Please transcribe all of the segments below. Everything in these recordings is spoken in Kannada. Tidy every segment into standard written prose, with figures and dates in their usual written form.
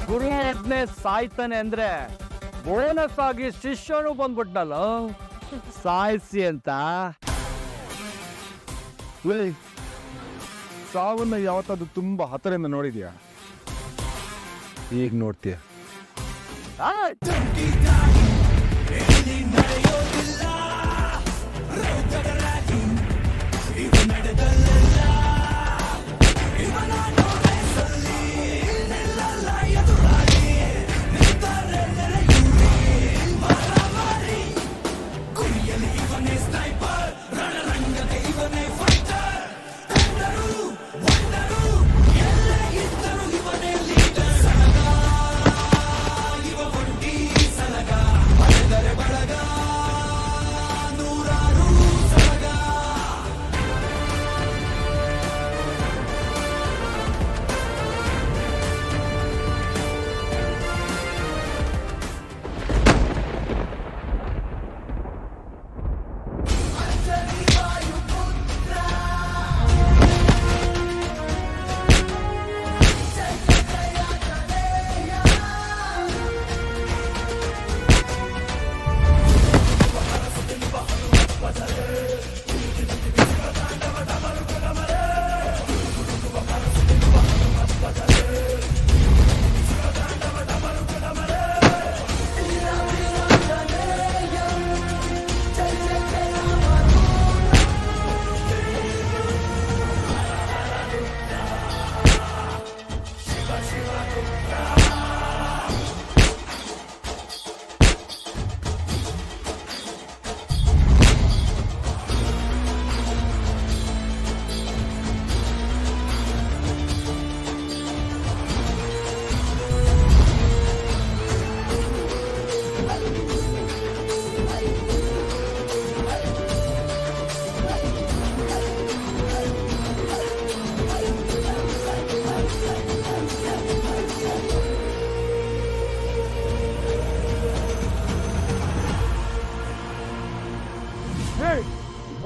ಗುರುನೇ ಸಾಯ್ತಾನೆ ಅಂದ್ರೆ ಬೋನಸ್ ಆಗಿ ಶಿಷ್ಯನು ಬಂದ್ಬಿಟ್ನಲ್ಲ ಸಾಯಿಸಿ ಅಂತ. ಸಾವನ್ನ ಯಾವತ್ತಾದ್ರೂ ತುಂಬಾ ಹತ್ತಿರದಿಂದ ನೋಡಿದ್ಯಾ? ಈಗ ನೋಡ್ತೀಯ.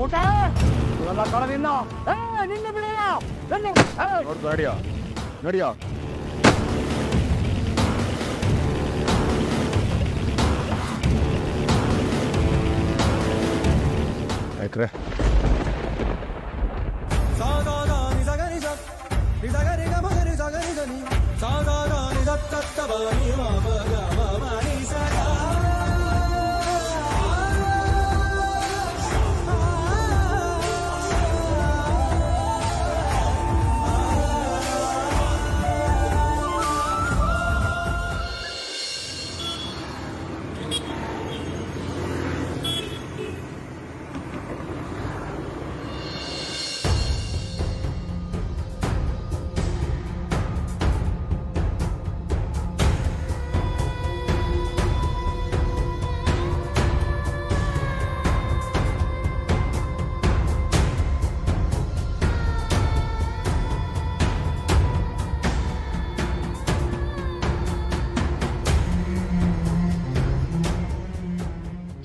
ಊಟ ಇವೆಲ್ಲ ಕಳದಿಂದ ನಿನ್ನ ಬಿಡಲ್ಲ ನೋಡ್ದು ನಡಿಯೋ ನಡಿಯೋ. ಯಾಕ್ರೆ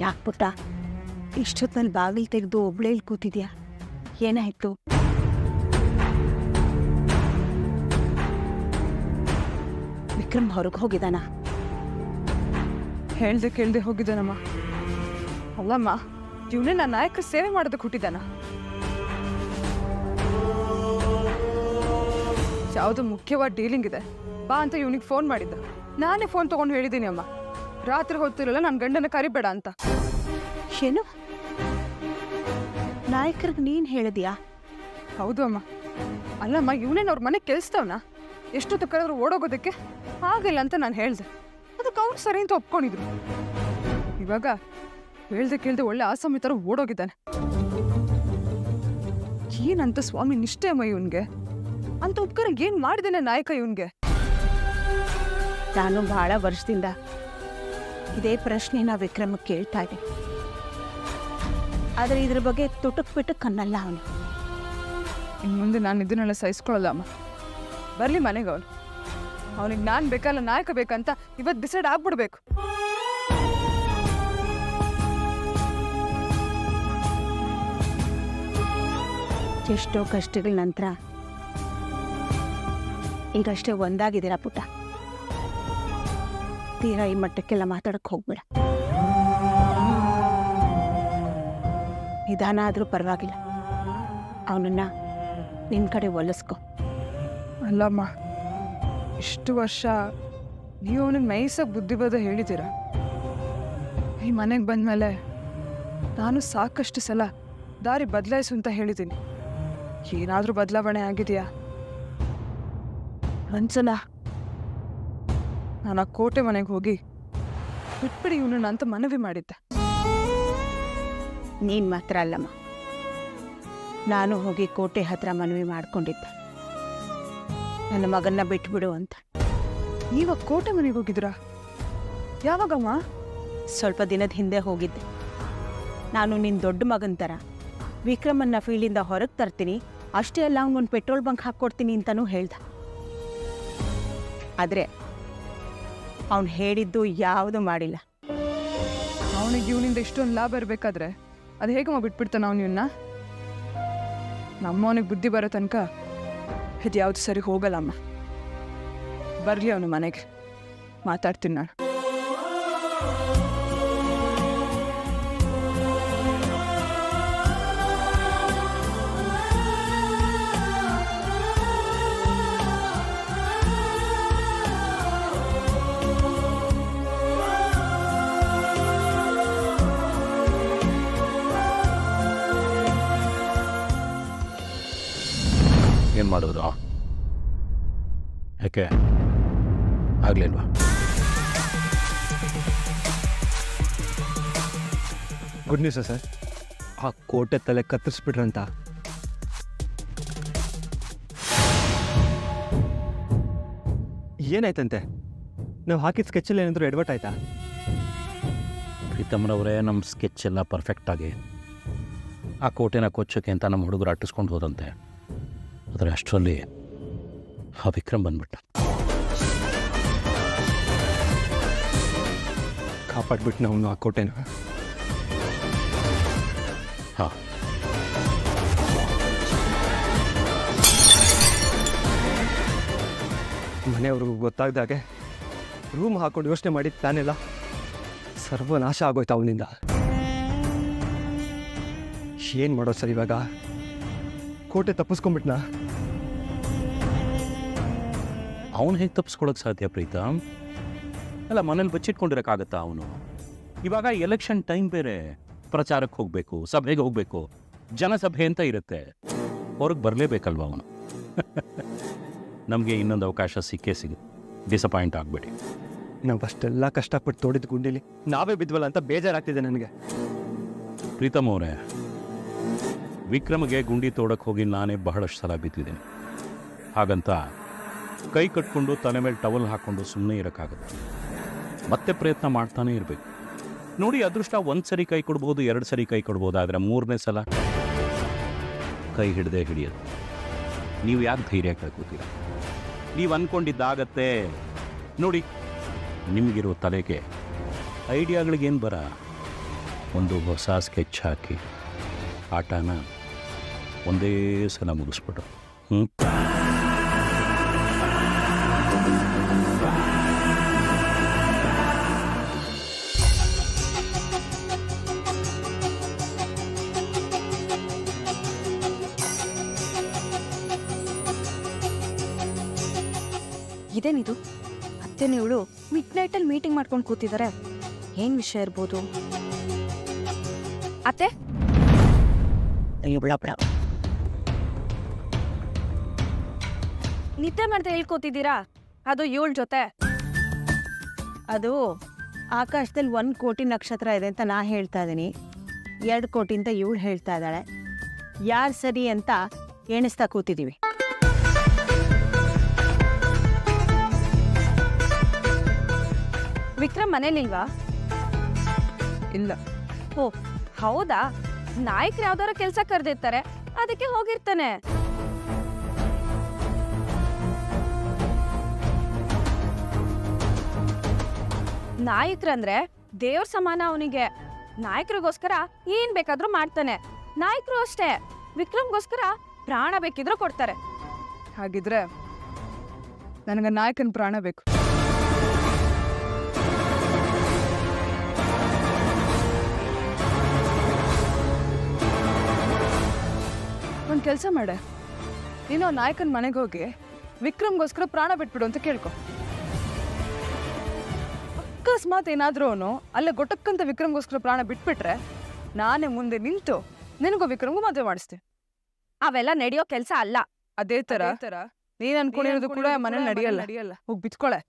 ಯಾಕೆ ಪುಟ್ಟ ಇಷ್ಟೊತ್ತಲ್ಲಿ ಬಾಗಿಲು ತೆಗೆದು ಒಬ್ಳೇ ಇಲ್ಲಿ ಕೂತಿದ್ಯಾ? ಏನಾಯ್ತು? ವಿಕ್ರಮ್ ಹೊರಗೆ ಹೋಗಿದ್ದಾನ? ಹೇಳ್ದೆ ಕೇಳ್ದೆ ಹೋಗಿದ್ದಾನಮ್ಮ. ಅಲ್ಲಮ್ಮ, ಇವನೇ ನನ್ನ ನಾಯಕ ಸೇವೆ ಮಾಡೋದಕ್ಕೆ ಹುಟ್ಟಿದ್ದಾನ. ಯಾವುದೋ ಮುಖ್ಯವಾದ ಡೀಲಿಂಗ್ ಇದೆ ಬಾ ಅಂತ ಇವನಿಗೆ ಫೋನ್ ಮಾಡಿದ್ದ. ನಾನೇ ಫೋನ್ ತಗೊಂಡು ಹೇಳಿದ್ದೀನಿ ಅಮ್ಮ, ರಾತ್ರಿ ಹೊತ್ತಿರಲ್ಲ ನನ್ನ ಗಂಡನ ಕರಿಬೇಡ ಅಂತ. ಏನು ನಾಯಕರಿಗೆ ನೀನು ಹೇಳಿದ್ಯಾ? ಹೌದು ಅಮ್ಮ. ಅಲ್ಲಮ್ಮ, ಇವನೇನು ಅವ್ರ ಮನೆ ಕೆಲ್ಸದವನ? ಎಷ್ಟೊತ್ತು ಕರೆದ್ರು ಓಡೋಗೋದಕ್ಕೆ ಆಗಿಲ್ಲ ಅಂತ ನಾನು ಹೇಳ್ದೆ. ಅದಕ್ಕೆ ಅವ್ರು ಸರಿ ಅಂತ ಒಪ್ಕೊಂಡಿದ್ರು. ಇವಾಗ ಹೇಳ್ದೆ ಕೇಳ್ದೆ ಒಳ್ಳೆ ಆಸಾಮಿ ಥರ ಓಡೋಗಿದ್ದಾನೆ. ಏನಂತ ಸ್ವಾಮಿ ನಿಷ್ಠೆ ಅಮ್ಮ ಇವನ್ಗೆ? ಅಂತ ಉಪಕಾರ ಏನ್ ಮಾಡಿದ್ದೇನೆ ನಾಯಕ ಇವನ್ಗೆ? ನಾನು ಬಹಳ ವರ್ಷದಿಂದ ಇದೇ ಪ್ರಶ್ನೆನ ವಿಕ್ರಮಕ್ಕೆ ಕೇಳ್ತಾ ಇದ್ದೆ. ಆದರೆ ಇದ್ರ ಬಗ್ಗೆ ತುಟಕ್ ಪಿಟಕ್ ಅನ್ನಲ್ಲ ಅವನು. ಇನ್ನು ಮುಂದೆ ನಾನು ಇದನ್ನೆಲ್ಲ ಸಹಿಸ್ಕೊಳ್ಳಲ್ಲ ಅಮ್ಮ. ಬರ್ಲಿ ಮನೆಗೆ ಅವನು. ಅವನಿಗೆ ನಾನು ಬೇಕಲ್ಲ ನಾಯಕ ಬೇಕಂತ ಇವತ್ತು ಡಿಸೈಡ್ ಆಗ್ಬಿಡ್ಬೇಕು. ಎಷ್ಟೋ ಕಷ್ಟಗಳ ನಂತರ ಈಗಷ್ಟೇ ಒಂದಾಗಿದ್ದೀರಾ ಪುಟ್ಟ. ತೀರಾ ಈ ಮಟ್ಟಕ್ಕೆಲ್ಲ ಮಾತಾಡಕ್ಕೆ ಹೋಗ್ಬೇಡ. ನಿಧಾನ ಆದರೂ ಪರವಾಗಿಲ್ಲ. ಅವನನ್ನ ನಿನ್ನ ಕಡೆ ಒಲಿಸ್ಕೊ. ಅಲ್ಲಮ್ಮ, ಇಷ್ಟು ವರ್ಷ ನೀವು ಅವನಿಗೆ ನೈಸಾಗಿ ಬುದ್ಧಿವಾದ ಹೇಳಿದ್ದೀರ. ಈ ಮನೆಗೆ ಬಂದಮೇಲೆ ನಾನು ಸಾಕಷ್ಟು ಸಲ ದಾರಿ ಬದಲಾಯಿಸು ಅಂತ ಹೇಳಿದ್ದೀನಿ. ಏನಾದರೂ ಬದಲಾವಣೆ ಆಗಿದೆಯಾ? ಒಂದ್ಸಲ ನಾನು ಆ ಕೋಟೆ ಮನೆಗೆ ಹೋಗಿ ಬಿಟ್ಬಿಡಿ ಇವನನ್ನ ಅಂತ ಮನವಿ ಮಾಡಿದ್ದೆ. ನೀನು ಮಾತ್ರ ಅಲ್ಲಮ್ಮ, ನಾನು ಹೋಗಿ ಕೋಟೆ ಹತ್ರ ಮನವಿ ಮಾಡ್ಕೊಂಡಿದ್ದೆ, ನನ್ನ ಮಗನ್ನ ಬಿಟ್ಬಿಡು ಅಂತ. ನೀವ ಕೋಟೆ ಮನೆಗೆ ಹೋಗಿದ್ರಾ? ಯಾವಾಗಮ್ಮ? ಸ್ವಲ್ಪ ದಿನದ ಹಿಂದೆ ಹೋಗಿದ್ದೆ. ನಾನು ನಿನ್ನ ದೊಡ್ಡ ಮಗನ ಥರ ವಿಕ್ರಮನ್ನ ಫೀಲ್ಡಿಂದ ಹೊರಗೆ ತರ್ತೀನಿ, ಅಷ್ಟೇ ಅಲ್ಲ ಅವನೊಂದು ಪೆಟ್ರೋಲ್ ಬಂಕ್ ಹಾಕ್ಕೊಡ್ತೀನಿ ಅಂತಲೂ ಹೇಳ್ದ. ಆದರೆ ಅವನು ಹೇಳಿದ್ದು ಯಾವುದೂ ಮಾಡಿಲ್ಲ. ಅವನಿಗೆ ಇವನಿಂದ ಇಷ್ಟೊಂದು ಲಾಭ ಇರಬೇಕಾದ್ರೆ ಅದು ಹೇಗಮ್ಮ ಬಿಟ್ಬಿಡ್ತಾನ ಅವನು ಇವನ್ನ? ನಮ್ಮವನಿಗೆ ಬುದ್ಧಿ ಬರೋ ತನಕ ಇದು ಯಾವುದು ಸರಿ ಹೋಗಲ್ಲಮ್ಮ. ಬರಲಿ ಅವನು ಮನೆಗೆ, ಮಾತಾಡ್ತೀನಿ ನಾನು. ಏನು ಮಾಡೋದು? ಯಾಕೆ ಆಗಲಿಲ್ವಾ? Good news sir. ಆ ಕೋಟೆ ತಲೆ ಕತ್ತರಿಸ್ಬಿಟ್ರಂತ. ಏನಾಯ್ತಂತೆ? ನಾವು ಹಾಕಿದ ಸ್ಕೆಚಲ್ಲಿ ಏನಾದರೂ ಎಡ್ವರ್ಟ್ ಆಯ್ತಾ? ಪ್ರೀತಮ್ರವರೇ, ನಮ್ಮ ಸ್ಕೆಚ್ ಎಲ್ಲ ಪರ್ಫೆಕ್ಟಾಗಿ ಆ ಕೋಟೆನ ಕೊಚ್ಚೋಕೆ ಅಂತ ನಮ್ಮ ಹುಡುಗರು ಅಟ್ಟಿಸ್ಕೊಂಡು ಹೋದಂತೆ. ಆದರೆ ಅಷ್ಟರಲ್ಲಿ ಆ ವಿಕ್ರಮ್ ಬಂದ್ಬಿಟ್ಟ. ಕಾಪಾಡ್ಬಿಟ್ಟು ನಾವು ಆ ಕೋಟೆನ. ಹಾಂ, ಮನೆಯವ್ರಿಗೂ ಗೊತ್ತಾಗ್ದಾಗೆ ರೂಮ್ ಹಾಕೊಂಡು ಯೋಚನೆ ಮಾಡಿದ್ದು ತಾನೆಲ್ಲ ಸರ್ವನಾಶ ಆಗೋಯ್ತು ಅವನಿಂದ. ಏನು ಮಾಡೋದು ಸರ್ ಇವಾಗ? ಕೋಟೆ ತಪ್ಪಿಸ್ಕೊಂಡ್ಬಿಟ್ನಾ? ಅವನು ಹೇಗೆ ತಪ್ಪಿಸ್ಕೊಳ್ಳೋಕೆ ಸಾಧ್ಯ ಪ್ರೀತಮ್? ಅಲ್ಲ, ಮನೇಲಿ ಬಚ್ಚಿಟ್ಕೊಂಡಿರೋಕ್ಕಾಗತ್ತಾ ಅವನು? ಇವಾಗ ಎಲೆಕ್ಷನ್ ಟೈಮ್ ಬೇರೆ, ಪ್ರಚಾರಕ್ಕೆ ಹೋಗಬೇಕು, ಸಭೆಗೆ ಹೋಗಬೇಕು, ಜನಸಭೆ ಅಂತ ಇರುತ್ತೆ, ಹೊರಗೆ ಬರಲೇಬೇಕಲ್ವ ಅವನು. ನಮಗೆ ಇನ್ನೊಂದು ಅವಕಾಶ ಸಿಕ್ಕೇ ಸಿಗುತ್ತೆ, ಡಿಸಪಾಯಿಂಟ್ ಆಗಬೇಡಿ. ನಾವು ಅಷ್ಟೆಲ್ಲ ಕಷ್ಟಪಟ್ಟು ತೋಡಿದ ಗುಂಡಿಲಿ ನಾವೇ ಬಿದ್ವಲ್ಲ ಅಂತ ಬೇಜಾರಾಗ್ತಿದೆ ನನಗೆ. ಪ್ರೀತಮ್ ಅವರೇ, ವಿಕ್ರಮ್ಗೆ ಗುಂಡಿ ತೋಡಕ್ಕೆ ಹೋಗಿ ನಾನೇ ಬಹಳಷ್ಟು ಸಲ ಬಿದ್ದಿದ್ದೀನಿ. ಹಾಗಂತ ಕೈ ಕಟ್ಕೊಂಡು ತಲೆ ಮೇಲೆ ಟವಲ್ ಹಾಕ್ಕೊಂಡು ಸುಮ್ಮನೆ ಇರೋಕ್ಕಾಗುತ್ತೆ. ಮತ್ತೆ ಪ್ರಯತ್ನ ಮಾಡ್ತಾನೆ ಇರಬೇಕು. ನೋಡಿ, ಅದೃಷ್ಟ ಒಂದು ಸರಿ ಕೈ ಕೊಡ್ಬೋದು, 2 ಸರಿ ಕೈ ಕೊಡ್ಬೋದು, ಆದರೆ 3ನೇ ಸಲ ಕೈ ಹಿಡ್ದೇ ಹಿಡಿಯೋದು. ನೀವು ಯಾಕೆ ಧೈರ್ಯ ಕಳ್ಕೋತೀರ? ನೀವು ಅಂದ್ಕೊಂಡಿದ್ದಾಗತ್ತೆ. ನೋಡಿ, ನಿಮಗಿರೋ ತಲೆಗೆ ಐಡಿಯಾಗಳಿಗೇನು ಬರ, ಒಂದು ಹೊಸ ಸ್ಕೆಚ್ ಹಾಕಿ ಆಟನ ಒಂದೇ ಸಲ ಮುಗಿಸ್ಬಿಟ್ಟು ಇದೇನಿದು? ಅತ್ತೆನೇ ಇವಳು ಮಿಡ್ ನೈಟಲ್ಲಿ ಮೀಟಿಂಗ್ ಮಾಡ್ಕೊಂಡು ಕೂತಿದ್ದಾರೆ. ಏನು ವಿಷಯ ಇರ್ಬೋದು? ಅತ್ತೆ, ನಿದ್ದೆ ಮಾಡ್ದೆ ಹೇಳ್ಕೋತಿದ್ದೀರಾ? ಅದು ಇವಳ ಜೊತೆ. ಅದು ಆಕಾಶದಲ್ಲಿ 1 ಕೋಟಿ ನಕ್ಷತ್ರ ಇದೆ ಅಂತ ನಾ ಹೇಳ್ತಾ ಇದ್ದೀನಿ, 2 ಕೋಟಿ ಅಂತ ಇವಳು ಹೇಳ್ತಾ ಇದ್ದಾಳೆ. ಯಾರು ಸರಿ ಅಂತ ಎಣಿಸ್ತಾ ಕೂತಿದ್ದೀವಿ. ವಿಕ್ರಮ್ ಮನೇಲಿಲ್ವಾ? ಇಲ್ಲ. ಓ ಹೌದಾ? ನಾಯಕರು ಯಾವ್ದಾರ ಕೆಲಸ ಕರೆದಿರ್ತಾರೆ, ಅದಕ್ಕೆ ಹೋಗಿರ್ತಾನೆ. ನಾಯಕರಂದ್ರೆ ದೇವ್ರ ಸಮಾನ ಅವನಿಗೆ. ನಾಯಕರಿಗೋಸ್ಕರ ಏನ್ ಬೇಕಾದ್ರೂ ಮಾಡ್ತಾನೆ. ನಾಯಕರು ಅಷ್ಟೇ, ವಿಕ್ರಮ್ಗೋಸ್ಕರ ಪ್ರಾಣ ಬೇಕಿದ್ರೂ ಕೊಡ್ತಾರೆ. ಹಾಗಿದ್ರೆ ನನಗೆ ನಾಯಕನ ಪ್ರಾಣ ಬೇಕು. ಒಂದು ಕೆಲಸ ಮಾಡೆ, ನೀನು ನಾಯಕನ ಮನೆಗೆ ಹೋಗಿ ವಿಕ್ರಮ್ಗೋಸ್ಕರ ಪ್ರಾಣ ಬಿಟ್ಬಿಡು ಅಂತ ಕೇಳ್ಕೊ. ಅಕಸ್ಮಾತ್ ಏನಾದ್ರೂ ಅಲ್ಲೇ ಗೊಟ್ಟಕ್ಕಂತ ವಿಕ್ರಮ್ಗೋಸ್ಕರ ಪ್ರಾಣ ಬಿಟ್ಬಿಟ್ರೆ ನಾನೇ ಮುಂದೆ ನಿಂತು ನಿನಗೂ ವಿಕ್ರಮ್ಗೂ ಮದುವೆ ಮಾಡಿಸ್ತೀನಿ. ಅವೆಲ್ಲ ನಡೆಯೋ ಕೆಲಸ ಅಲ್ಲ. ಅದೇ ತರ ನೀನ್ ಅನ್ಕೊಂಡಿರೋದು ಕೂಡ ಮನೆ ನಡೆಯಲ್ಲ. ಹೋಗಿ ಬಿತ್ಕೊಳೆ.